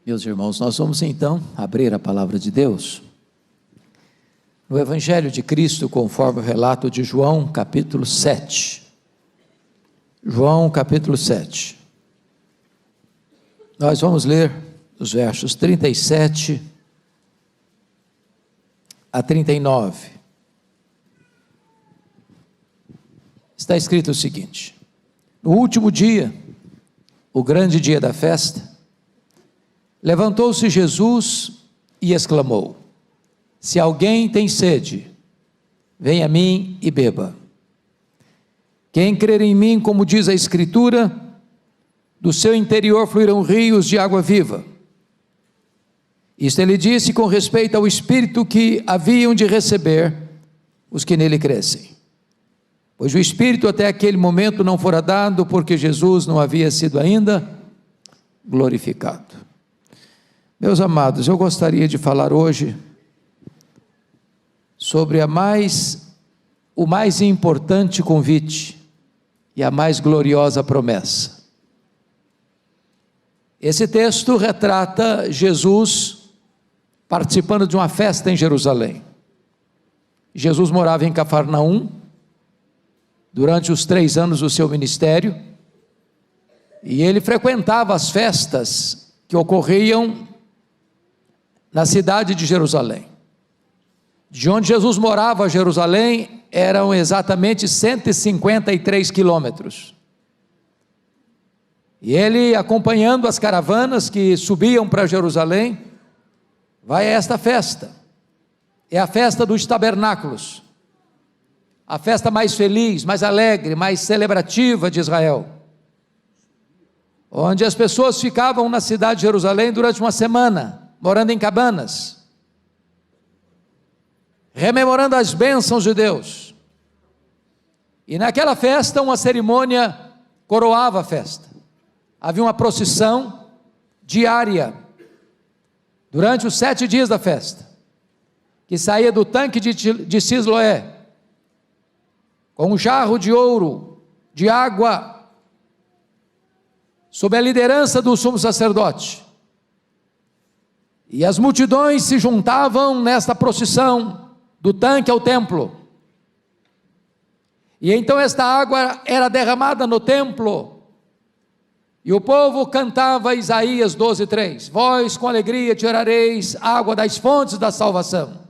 Meus irmãos, nós vamos então abrir a palavra de Deus no Evangelho de Cristo, conforme o relato de João, capítulo 7. João, capítulo 7. Nós vamos ler os versos 37 a 39. Está escrito o seguinte: no último dia, o grande dia da festa, levantou-se Jesus e exclamou: se alguém tem sede, venha a mim e beba. Quem crer em mim, como diz a Escritura, do seu interior fluirão rios de água viva. Isto ele disse com respeito ao Espírito que haviam de receber os que nele crescem, pois o Espírito até aquele momento não fora dado, porque Jesus não havia sido ainda glorificado. Meus amados, eu gostaria de falar hoje sobre o mais importante convite e a mais gloriosa promessa. Esse texto retrata Jesus participando de uma festa em Jerusalém. Jesus morava em Cafarnaum durante os 3 anos do seu ministério, e ele frequentava as festas que ocorriam na cidade de Jerusalém. De onde Jesus morava a Jerusalém eram exatamente 153 quilômetros. E ele, acompanhando as caravanas que subiam para Jerusalém, vai a esta festa. É a festa dos tabernáculos, a festa mais feliz, mais alegre, mais celebrativa de Israel, onde as pessoas ficavam na cidade de Jerusalém durante uma semana, morando em cabanas, rememorando as bênçãos de Deus. E naquela festa, uma cerimônia coroava a festa. Havia uma procissão diária, durante os 7 dias da festa, que saía do tanque de Siloé, com um jarro de ouro, de água, sob a liderança do sumo sacerdote. E as multidões se juntavam nesta procissão, do tanque ao templo. E então esta água era derramada no templo, e o povo cantava Isaías 12:3, vós com alegria tirareis água das fontes da salvação.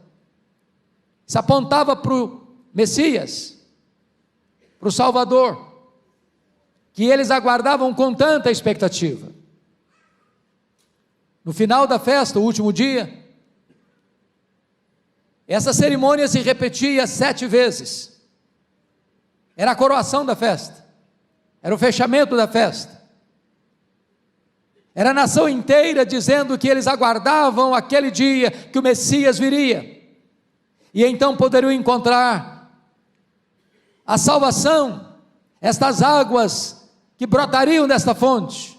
Isso apontava para o Messias, para o Salvador, que eles aguardavam com tanta expectativa. No final da festa, o último dia, essa cerimônia se repetia 7 vezes. Era a coroação da festa, era o fechamento da festa. Era a nação inteira dizendo que eles aguardavam aquele dia que o Messias viria, e então poderiam encontrar a salvação, estas águas que brotariam desta fonte,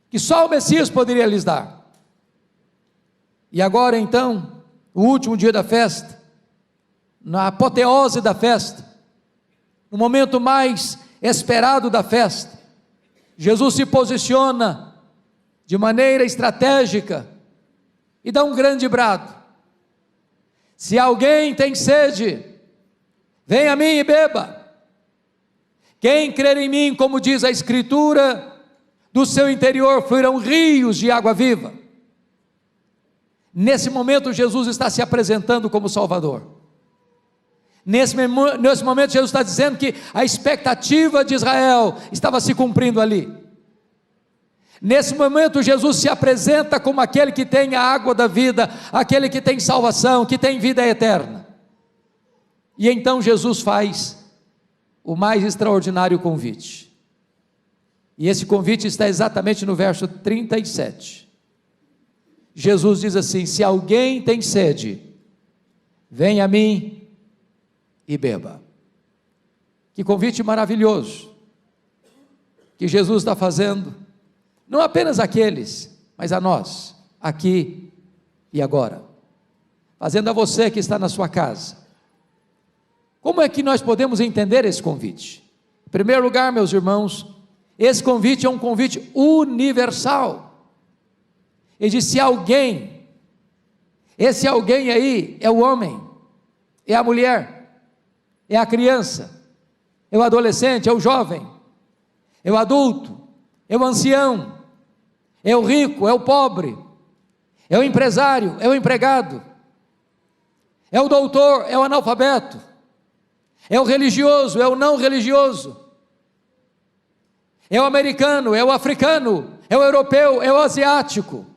que só o Messias poderia lhes dar. E agora então, o último dia da festa, na apoteose da festa, no momento mais esperado da festa, Jesus se posiciona de maneira estratégica e dá um grande brado: se alguém tem sede, venha a mim e beba. Quem crer em mim, como diz a Escritura, do seu interior fluirão rios de água viva. Nesse momento Jesus está se apresentando como Salvador. Nesse momento Jesus está dizendo que a expectativa de Israel estava se cumprindo ali. Nesse momento Jesus se apresenta como aquele que tem a água da vida, aquele que tem salvação, que tem vida eterna. E então Jesus faz o mais extraordinário convite. E esse convite está exatamente no verso 37. Jesus diz assim: se alguém tem sede, venha a mim e beba. Que convite maravilhoso que Jesus está fazendo, não apenas àqueles, mas a nós, aqui e agora, fazendo a você que está na sua casa. Como é que nós podemos entender esse convite? Em primeiro lugar, meus irmãos, esse convite é um convite universal. Ele diz: se alguém, esse alguém aí é o homem, é a mulher, é a criança, é o adolescente, é o jovem, é o adulto, é o ancião, é o rico, é o pobre, é o empresário, é o empregado, é o doutor, é o analfabeto, é o religioso, é o não religioso, é o americano, é o africano, é o europeu, é o asiático.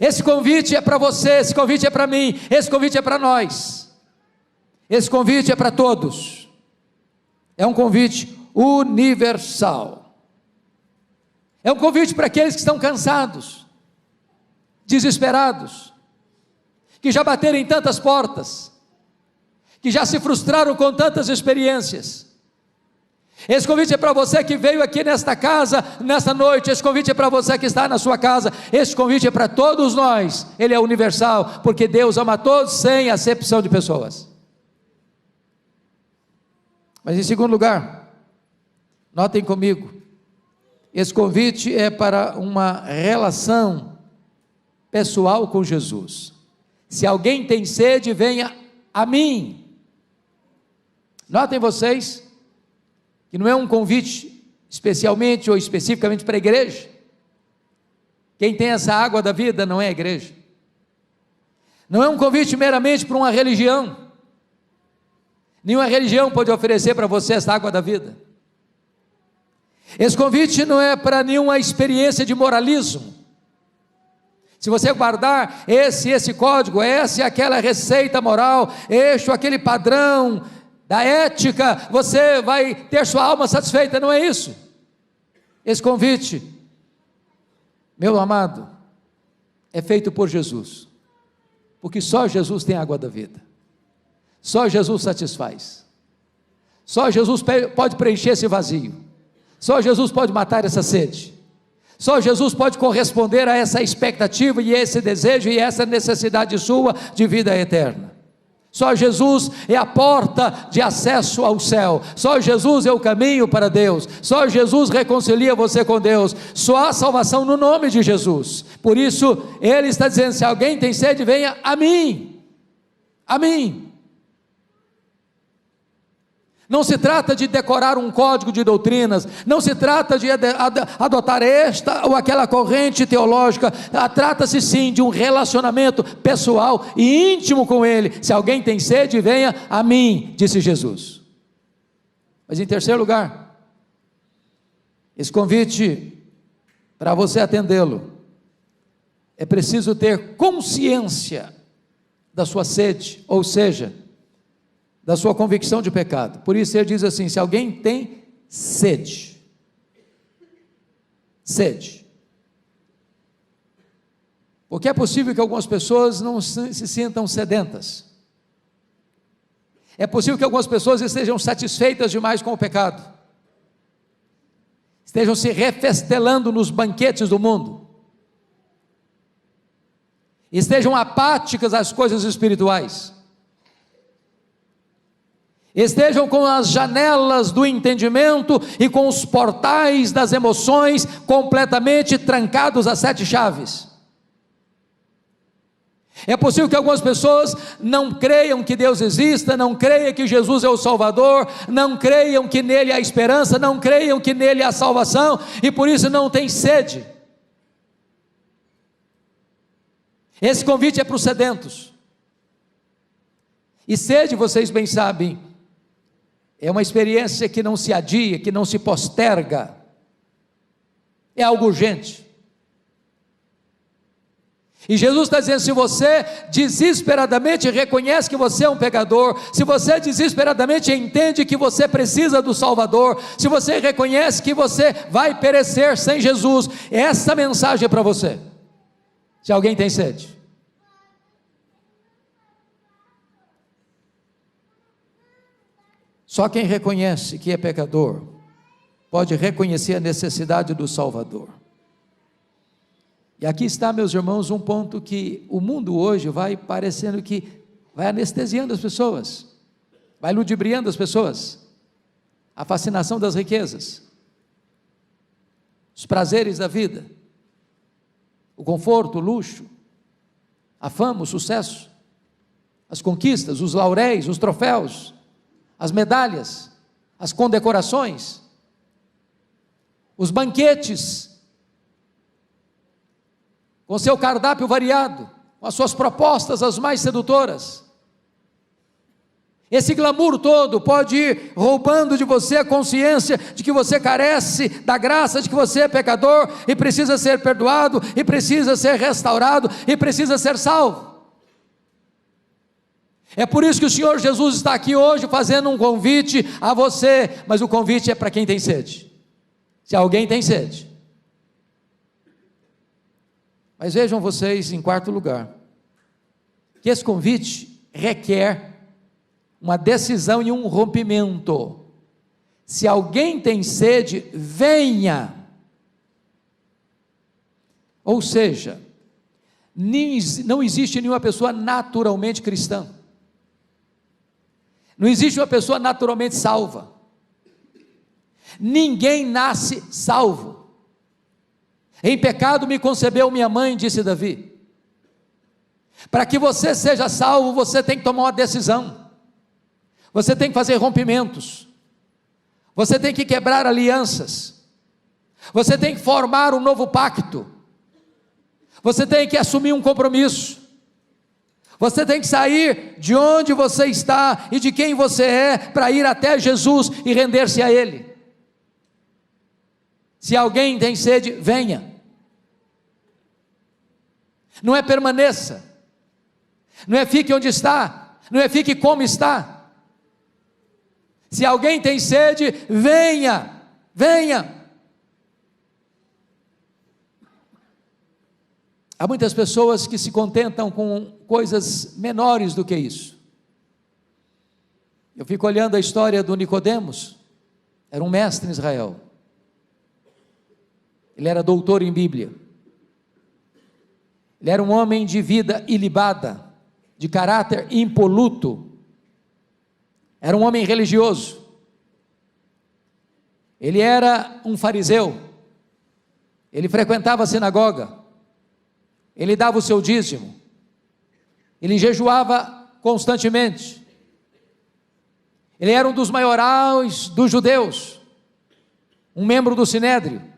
Esse convite é para você, esse convite é para mim, esse convite é para nós, esse convite é para todos, é um convite universal, é um convite para aqueles que estão cansados, desesperados, que já bateram em tantas portas, que já se frustraram com tantas experiências. Esse convite é para você que veio aqui nesta casa, nesta noite. Esse convite é para você que está na sua casa. Esse convite é para todos nós. Ele é universal, porque Deus ama todos sem acepção de pessoas. Mas em segundo lugar, notem comigo, esse convite é para uma relação pessoal com Jesus. Se alguém tem sede, venha a mim. Notem vocês que não é um convite especialmente ou especificamente para a igreja. Quem tem essa água da vida não é a igreja. Não é um convite meramente para uma religião. Nenhuma religião pode oferecer para você essa água da vida. Esse convite não é para nenhuma experiência de moralismo. Se você guardar esse código, essa e aquela receita moral, aquele padrão da ética, você vai ter sua alma satisfeita. Não é isso. Esse convite, meu amado, é feito por Jesus, porque só Jesus tem a água da vida, só Jesus satisfaz, só Jesus pode preencher esse vazio, só Jesus pode matar essa sede, só Jesus pode corresponder a essa expectativa e esse desejo e essa necessidade sua de vida eterna. Só Jesus é a porta de acesso ao céu, só Jesus é o caminho para Deus, só Jesus reconcilia você com Deus, só há salvação no nome de Jesus. Por isso Ele está dizendo: se alguém tem sede, venha a mim, a mim. Não se trata de decorar um código de doutrinas, não se trata de adotar esta ou aquela corrente teológica, trata-se sim de um relacionamento pessoal e íntimo com Ele. Se alguém tem sede, venha a mim, disse Jesus. Mas em terceiro lugar, esse convite, para você atendê-lo, é preciso ter consciência da sua sede, ou seja, da sua convicção de pecado. Por isso ele diz assim: se alguém tem sede, porque é possível que algumas pessoas não se sintam sedentas, é possível que algumas pessoas estejam satisfeitas demais com o pecado, estejam se refestelando nos banquetes do mundo, estejam apáticas às coisas espirituais, estejam com as janelas do entendimento e com os portais das emoções completamente trancados a 7 chaves. É possível que algumas pessoas não creiam que Deus exista, não creiam que Jesus é o Salvador, não creiam que nele há esperança, não creiam que nele há salvação, e por isso não tem sede. Esse convite é para os sedentos. E sede, vocês bem sabem, é uma experiência que não se adia, que não se posterga, é algo urgente. E Jesus está dizendo: se você desesperadamente reconhece que você é um pecador, se você desesperadamente entende que você precisa do Salvador, se você reconhece que você vai perecer sem Jesus, essa mensagem é para você. Se alguém tem sede, só quem reconhece que é pecador pode reconhecer a necessidade do Salvador. E aqui está, meus irmãos, um ponto que o mundo hoje vai parecendo que vai anestesiando as pessoas, vai ludibriando as pessoas. A fascinação das riquezas, os prazeres da vida, o conforto, o luxo, a fama, o sucesso, as conquistas, os lauréis, os troféus, as medalhas, as condecorações, os banquetes, com seu cardápio variado, com as suas propostas as mais sedutoras. Esse glamour todo pode ir roubando de você a consciência de que você carece da graça, de que você é pecador e precisa ser perdoado, e precisa ser restaurado, e precisa ser salvo. É por isso que o Senhor Jesus está aqui hoje fazendo um convite a você, mas o convite é para quem tem sede. Se alguém tem sede. Mas vejam vocês, em quarto lugar, que esse convite requer uma decisão e um rompimento. Se alguém tem sede, venha. Ou seja, não existe nenhuma pessoa naturalmente cristã. Não existe uma pessoa naturalmente salva. Ninguém nasce salvo. Em pecado me concebeu minha mãe, disse Davi. Para que você seja salvo, você tem que tomar uma decisão. Você tem que fazer rompimentos. Você tem que quebrar alianças. Você tem que formar um novo pacto. Você tem que assumir um compromisso. Você tem que sair de onde você está e de quem você é para ir até Jesus e render-se a Ele. Se alguém tem sede, venha. Não é permaneça. Não é fique onde está. Não é fique como está. Se alguém tem sede, venha. Venha. Há muitas pessoas que se contentam com coisas menores do que isso. Eu fico olhando a história do Nicodemos. Era um mestre em Israel. Ele era doutor em Bíblia. Ele era um homem de vida ilibada, de caráter impoluto. Era um homem religioso. Ele era um fariseu. Ele frequentava a sinagoga. Ele dava o seu dízimo. Ele jejuava constantemente. Ele era um dos maiorais dos judeus. Um membro do Sinédrio.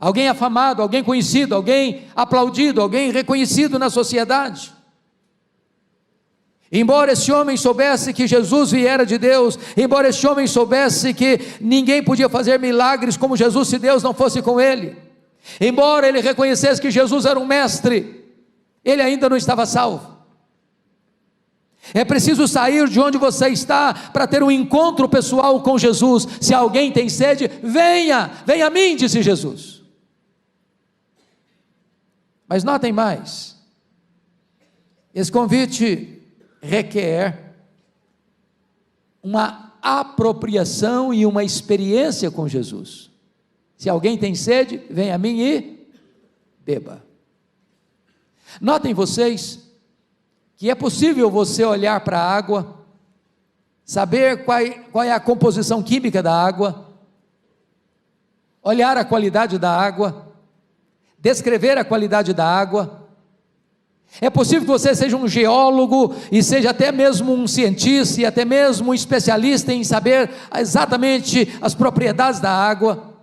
Alguém afamado, alguém conhecido, alguém aplaudido, alguém reconhecido na sociedade. Embora esse homem soubesse que Jesus viera de Deus, embora esse homem soubesse que ninguém podia fazer milagres como Jesus se Deus não fosse com ele, embora ele reconhecesse que Jesus era um mestre, ele ainda não estava salvo. É preciso sair de onde você está para ter um encontro pessoal com Jesus. Se alguém tem sede, venha, venha a mim, disse Jesus. Mas notem mais, esse convite requer uma apropriação e uma experiência com Jesus. Se alguém tem sede, venha a mim e beba. Notem vocês que é possível você olhar para a água, saber qual é a composição química da água, olhar a qualidade da água, descrever a qualidade da água. É possível que você seja um geólogo e seja até mesmo um cientista e até mesmo um especialista em saber exatamente as propriedades da água.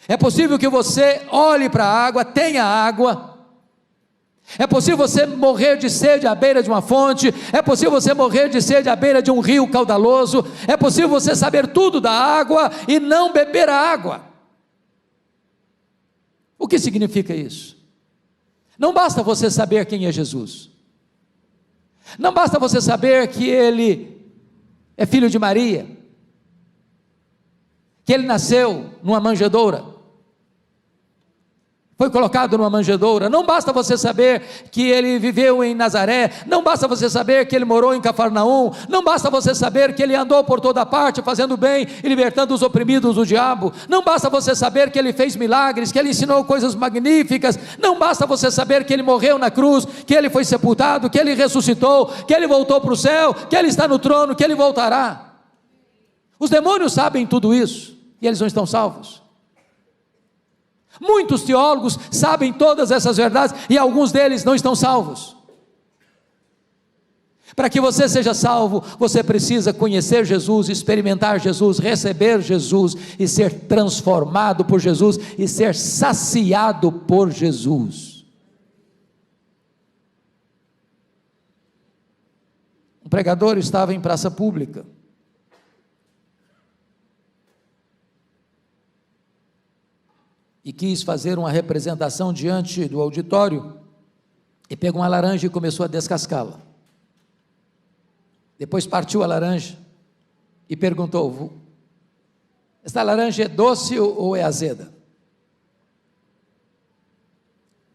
É possível que você olhe para a água, tenha água. É possível você morrer de sede à beira de uma fonte. É possível você morrer de sede à beira de um rio caudaloso. É possível você saber tudo da água e não beber a água. O que significa isso? Não basta você saber quem é Jesus. Não basta você saber que Ele é filho de Maria, que Ele nasceu numa manjedoura, foi colocado numa manjedoura. Não basta você saber que Ele viveu em Nazaré. Não basta você saber que Ele morou em Cafarnaum. Não basta você saber que Ele andou por toda parte fazendo bem e libertando os oprimidos do diabo. Não basta você saber que Ele fez milagres, que Ele ensinou coisas magníficas. Não basta você saber que Ele morreu na cruz, que Ele foi sepultado, que Ele ressuscitou, que Ele voltou para o céu, que Ele está no trono, que Ele voltará. Os demônios sabem tudo isso e eles não estão salvos. Muitos teólogos sabem todas essas verdades e alguns deles não estão salvos. Para que você seja salvo, você precisa conhecer Jesus, experimentar Jesus, receber Jesus e ser transformado por Jesus e ser saciado por Jesus. Um pregador estava em praça pública. E quis fazer uma representação diante do auditório, e pegou uma laranja e começou a descascá-la. Depois partiu a laranja e perguntou: esta laranja é doce ou é azeda?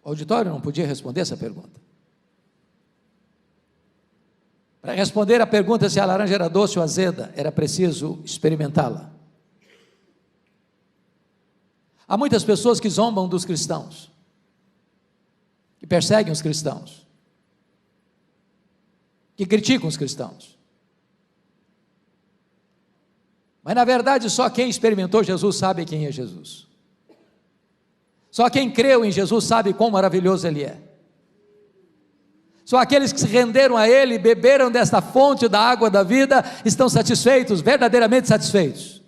O auditório não podia responder essa pergunta. Para responder a pergunta se a laranja era doce ou azeda, era preciso experimentá-la. Há muitas pessoas que zombam dos cristãos, que perseguem os cristãos, que criticam os cristãos. Mas na verdade só quem experimentou Jesus sabe quem é Jesus. Só quem creu em Jesus sabe quão maravilhoso Ele é. Só aqueles que se renderam a Ele, beberam desta fonte da água da vida, estão satisfeitos, verdadeiramente satisfeitos.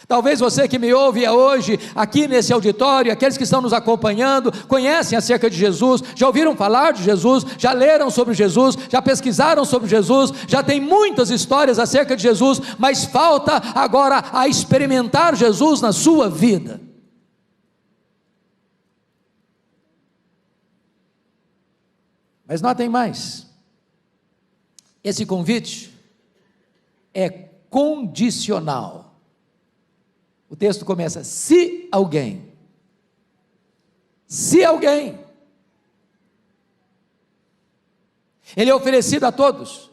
Talvez você que me ouve hoje, aqui nesse auditório, aqueles que estão nos acompanhando, conhecem acerca de Jesus, já ouviram falar de Jesus, já leram sobre Jesus, já pesquisaram sobre Jesus, já tem muitas histórias acerca de Jesus, mas falta agora a experimentar Jesus na sua vida. Mas notem mais, esse convite é condicional. O texto começa: se alguém, ele é oferecido a todos.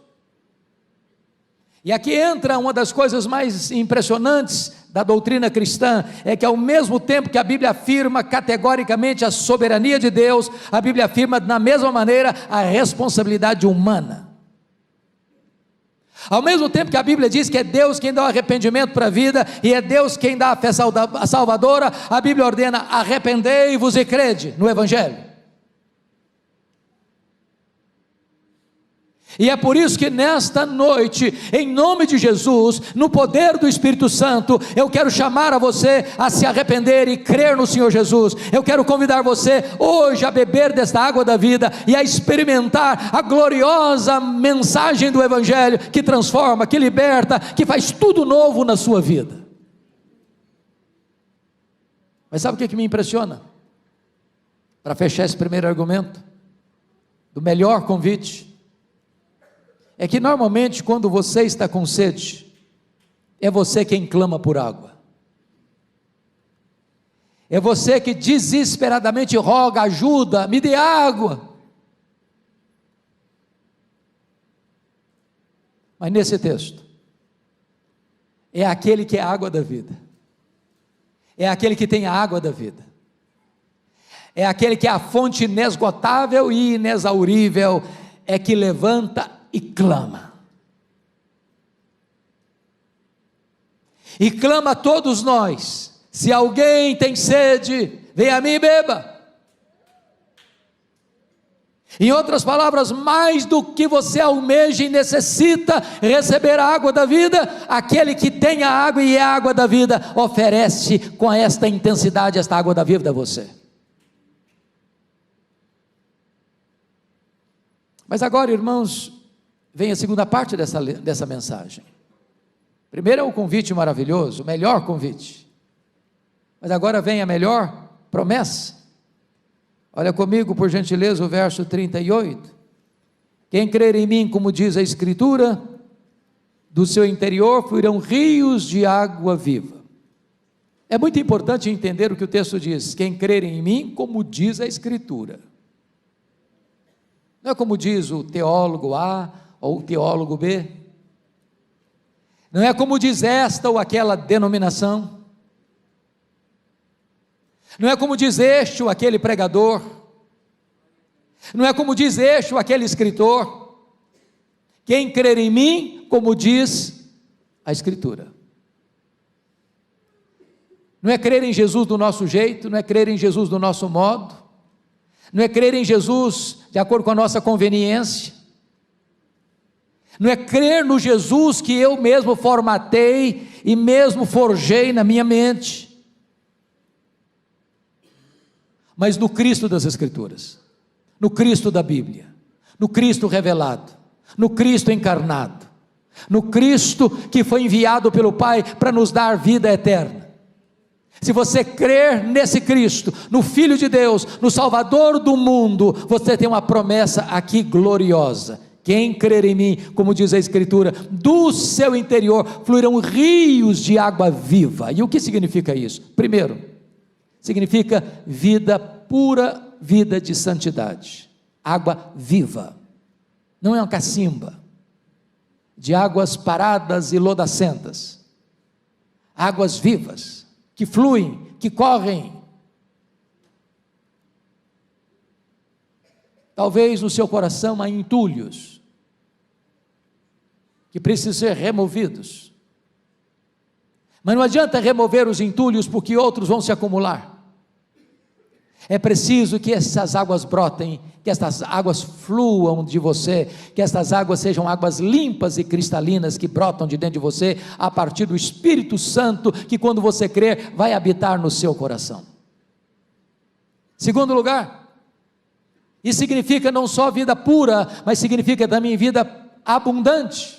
E aqui entra uma das coisas mais impressionantes da doutrina cristã, é que ao mesmo tempo que a Bíblia afirma categoricamente a soberania de Deus, a Bíblia afirma da mesma maneira a responsabilidade humana. Ao mesmo tempo que a Bíblia diz que é Deus quem dá o arrependimento para a vida, e é Deus quem dá a fé salvadora, a Bíblia ordena: arrependei-vos e crede no Evangelho. E é por isso que nesta noite, em nome de Jesus, no poder do Espírito Santo, eu quero chamar a você a se arrepender e crer no Senhor Jesus. Eu quero convidar você hoje a beber desta água da vida e a experimentar a gloriosa mensagem do Evangelho, que transforma, que liberta, que faz tudo novo na sua vida. Mas sabe o que me impressiona? Para fechar esse primeiro argumento, do melhor convite, é que normalmente quando você está com sede, é você quem clama por água. É você que desesperadamente roga: ajuda, me dê água. Mas nesse texto, é aquele que é a água da vida. É aquele que tem a água da vida. É aquele que é a fonte inesgotável e inexaurível, é que levanta e clama. E clama a todos nós: se alguém tem sede, venha a mim e beba. Em outras palavras, mais do que você almeja e necessita receber a água da vida, aquele que tem a água e é a água da vida, oferece com esta intensidade esta água da vida a você. Mas agora, irmãos, vem a segunda parte dessa mensagem. Primeiro é o convite maravilhoso, o melhor convite. Mas agora vem a melhor promessa. Olha comigo, por gentileza, o verso 38. Quem crer em mim, como diz a Escritura, do seu interior fluirão rios de água viva. É muito importante entender o que o texto diz: quem crer em mim, como diz a Escritura. Não é como diz o teólogo A ou o teólogo B. Não é como diz esta ou aquela denominação. Não é como diz este ou aquele pregador. Não é como diz este ou aquele escritor. Quem crer em mim, como diz a Escritura. Não é crer em Jesus do nosso jeito, não é crer em Jesus do nosso modo, não é crer em Jesus de acordo com a nossa conveniência, não é crer no Jesus que eu mesmo formatei e mesmo forjei na minha mente, mas no Cristo das Escrituras, no Cristo da Bíblia, no Cristo revelado, no Cristo encarnado, no Cristo que foi enviado pelo Pai para nos dar vida eterna. Se você crer nesse Cristo, no Filho de Deus, no Salvador do mundo, você tem uma promessa aqui gloriosa: quem crer em mim, como diz a Escritura, do seu interior fluirão rios de água viva. E o que significa isso? Primeiro, significa vida pura, vida de santidade, água viva, não é uma cacimba de águas paradas e lodacentas, águas vivas, que fluem, que correm. Talvez no seu coração há entulhos, que precisam ser removidos, mas não adianta remover os entulhos, porque outros vão se acumular. É preciso que essas águas brotem, que essas águas fluam de você, que essas águas sejam águas limpas e cristalinas, que brotam de dentro de você, a partir do Espírito Santo, que quando você crer, vai habitar no seu coração. Segundo lugar, isso significa não só vida pura, mas significa também vida abundante.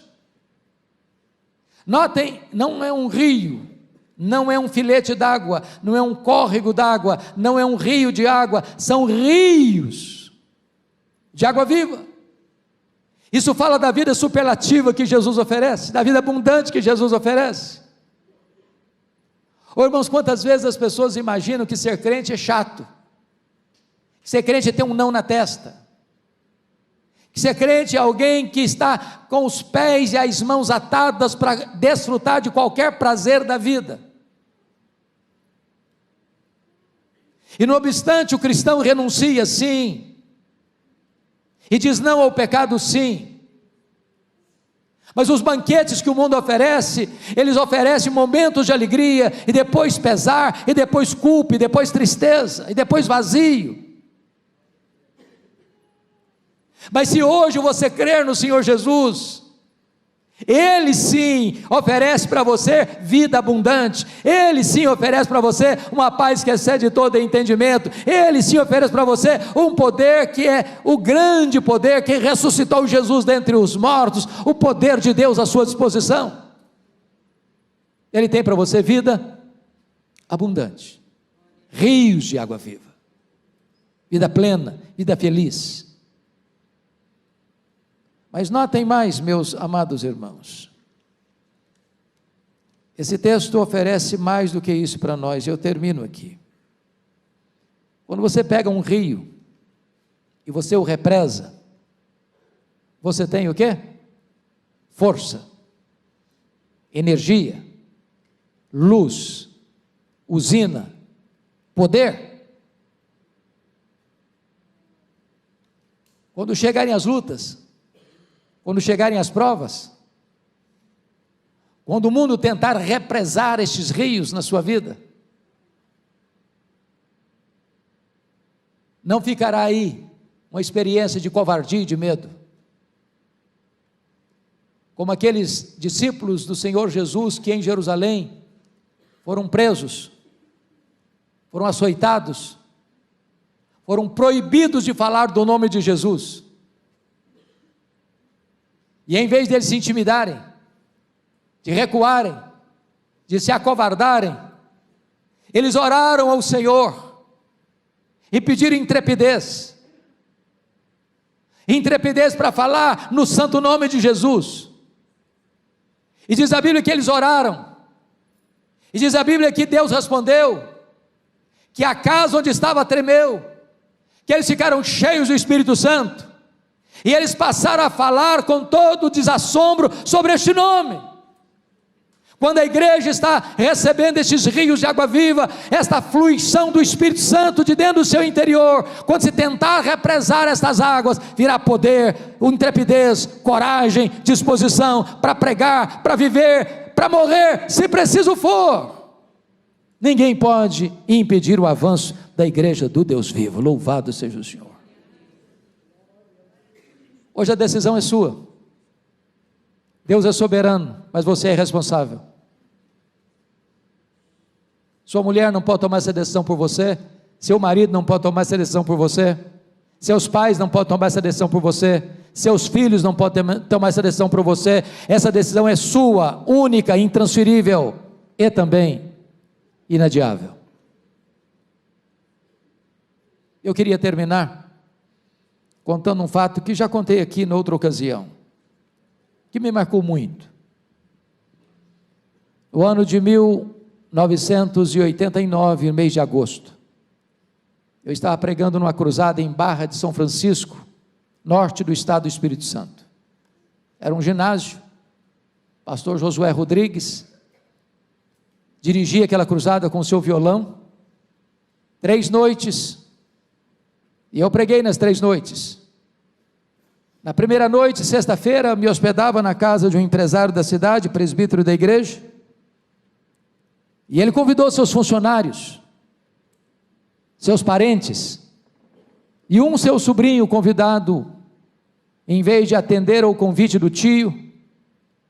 Notem, não é um rio, não é um filete d'água, não é um córrego d'água, não é um rio de água, são rios de água viva. Isso fala da vida superlativa que Jesus oferece, da vida abundante que Jesus oferece. Ô irmãos, quantas vezes as pessoas imaginam que ser crente é chato, que ser crente é ter um não na testa, que ser crente é alguém que está com os pés e as mãos atadas para desfrutar de qualquer prazer da vida. E não obstante, o cristão renuncia sim, e diz não ao pecado sim, mas os banquetes que o mundo oferece, eles oferecem momentos de alegria, e depois pesar, e depois culpa, e depois tristeza, e depois vazio. Mas se hoje você crer no Senhor Jesus, Ele sim oferece para você vida abundante, Ele sim oferece para você uma paz que excede todo entendimento, Ele sim oferece para você um poder que é o grande poder que ressuscitou Jesus dentre os mortos, o poder de Deus à sua disposição. Ele tem para você vida abundante, rios de água viva, vida plena, vida feliz. Mas notem mais, meus amados irmãos, esse texto oferece mais do que isso para nós, eu termino aqui. Quando você pega um rio, e você o represa, você tem o quê? Força, energia, luz, usina, poder. Quando chegarem as lutas, quando chegarem as provas, quando o mundo tentar represar estes rios na sua vida, não ficará aí uma experiência de covardia e de medo, como aqueles discípulos do Senhor Jesus que em Jerusalém foram presos, foram açoitados, foram proibidos de falar do nome de Jesus. E em vez deles se intimidarem, de recuarem, de se acovardarem, eles oraram ao Senhor e pediram intrepidez para falar no santo nome de Jesus. E diz a Bíblia que eles oraram, e diz a Bíblia que Deus respondeu, que a casa onde estava tremeu, que eles ficaram cheios do Espírito Santo, e eles passaram a falar com todo desassombro sobre este nome. Quando a igreja está recebendo estes rios de água viva, esta fluição do Espírito Santo de dentro do seu interior, quando se tentar represar estas águas, virá poder, intrepidez, coragem, disposição para pregar, para viver, para morrer, se preciso for. Ninguém pode impedir o avanço da igreja do Deus vivo. Louvado seja o Senhor. Hoje a decisão é sua. Deus é soberano, mas você é responsável. Sua mulher não pode tomar essa decisão por você. Seu marido não pode tomar essa decisão por você. Seus pais não podem tomar essa decisão por você. Seus filhos não podem tomar essa decisão por você. Essa decisão é sua, única, intransferível e também inadiável. Eu queria terminar contando um fato que já contei aqui em outra ocasião, que me marcou muito. No ano de 1989, no mês de agosto, eu estava pregando numa cruzada em Barra de São Francisco, norte do estado do Espírito Santo. Era um ginásio. Pastor Josué Rodrigues dirigia aquela cruzada com o seu violão. 3 noites, e eu preguei nas 3 noites. Na primeira noite, sexta-feira, me hospedava na casa de um empresário da cidade, presbítero da igreja, e ele convidou seus funcionários, seus parentes, e seu sobrinho convidado, em vez de atender ao convite do tio,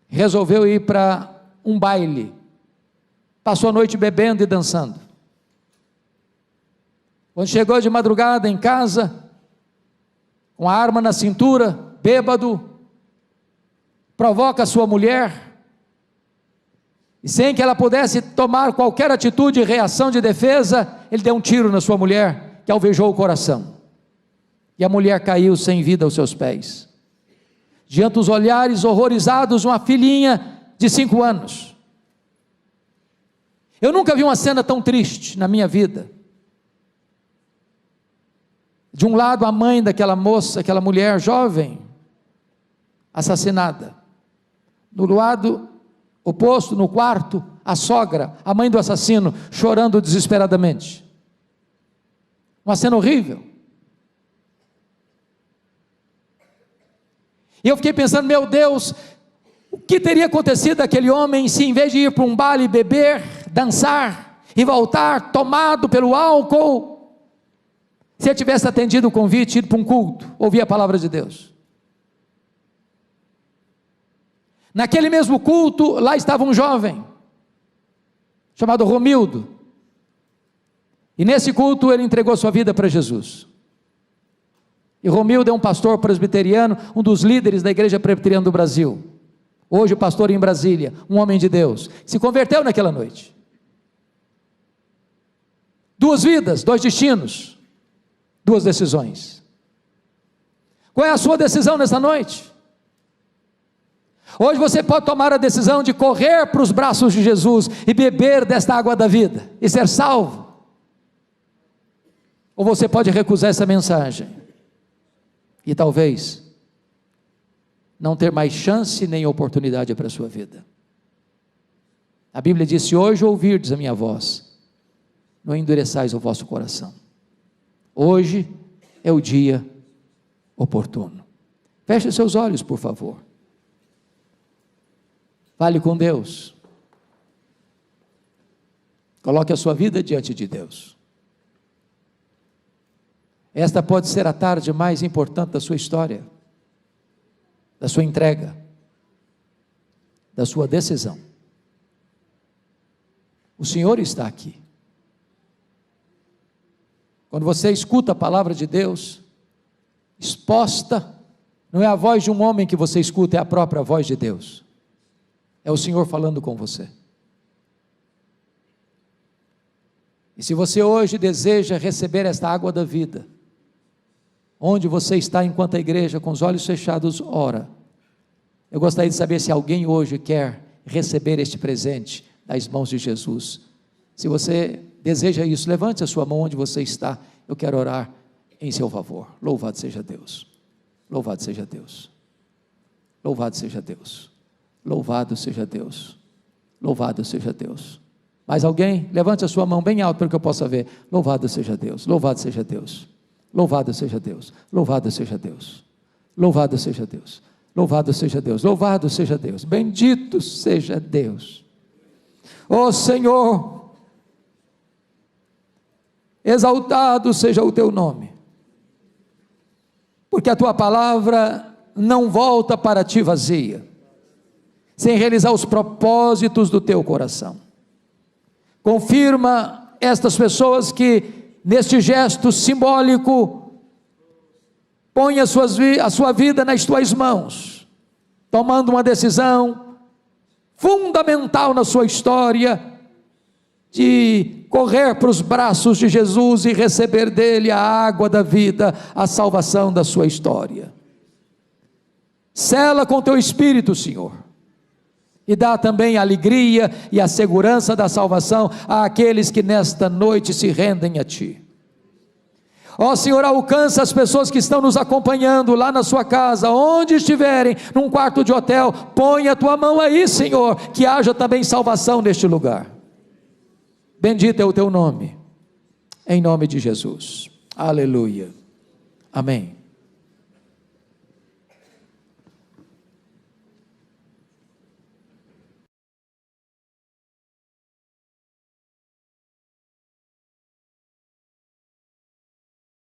resolveu ir para um baile. Passou a noite bebendo e dançando. Quando chegou de madrugada em casa, com a arma na cintura, bêbado, provoca a sua mulher, e sem que ela pudesse tomar qualquer atitude, reação de defesa, ele deu um tiro na sua mulher, que alvejou o coração, e a mulher caiu sem vida aos seus pés, diante dos olhares horrorizados, uma filhinha de 5 anos. Eu nunca vi uma cena tão triste na minha vida. De um lado a mãe daquela moça, aquela mulher jovem, assassinada. Do lado oposto, no quarto, a sogra, a mãe do assassino, chorando desesperadamente. Uma cena horrível. E eu fiquei pensando, meu Deus, o que teria acontecido àquele homem se em vez de ir para um baile, beber, dançar e voltar tomado pelo álcool, se ele tivesse atendido o convite, ido para um culto, ouvir a palavra de Deus. Naquele mesmo culto, lá estava um jovem, chamado Romildo, e nesse culto ele entregou sua vida para Jesus. E Romildo é um pastor presbiteriano, um dos líderes da igreja presbiteriana do Brasil, hoje pastor em Brasília, um homem de Deus, se converteu naquela noite. 2 vidas, 2 destinos, 2 decisões. Qual é a sua decisão nessa noite? Hoje você pode tomar a decisão de correr para os braços de Jesus e beber desta água da vida e ser salvo, ou você pode recusar essa mensagem e talvez não ter mais chance nem oportunidade para a sua vida. A Bíblia diz: se hoje ouvirdes a minha voz, não endureçais o vosso coração. Hoje é o dia oportuno. Feche seus olhos, por favor. Fale com Deus. Coloque a sua vida diante de Deus. Esta pode ser a tarde mais importante da sua história, da sua entrega, da sua decisão. O Senhor está aqui. Quando você escuta a palavra de Deus exposta, não é a voz de um homem que você escuta, é a própria voz de Deus. É o Senhor falando com você. E se você hoje deseja receber esta água da vida, onde você está enquanto a igreja com os olhos fechados ora, eu gostaria de saber se alguém hoje quer receber este presente das mãos de Jesus. Se você deseja isso, levante a sua mão onde você está, eu quero orar em seu favor. Louvado seja Deus, louvado seja Deus, louvado seja Deus, louvado seja Deus, louvado seja Deus. Mais alguém? Levante a sua mão bem alto para que eu possa ver. Louvado seja Deus, louvado seja Deus, louvado seja Deus, louvado seja Deus, louvado seja Deus, louvado seja Deus, louvado seja Deus, bendito seja Deus. Ó Senhor, exaltado seja o teu nome, porque a tua palavra não volta para ti vazia, sem realizar os propósitos do teu coração. Confirma estas pessoas que neste gesto simbólico põe a sua vida nas tuas mãos, tomando uma decisão fundamental na sua história, de correr para os braços de Jesus e receber dele a água da vida, a salvação da sua história. Sela com teu Espírito, Senhor, e dá também a alegria e a segurança da salvação àqueles que nesta noite se rendem a Ti. Ó Senhor, alcança as pessoas que estão nos acompanhando lá na sua casa, onde estiverem, num quarto de hotel, põe a Tua mão aí, Senhor, que haja também salvação neste lugar. Bendito é o Teu nome, em nome de Jesus. Aleluia. Amém.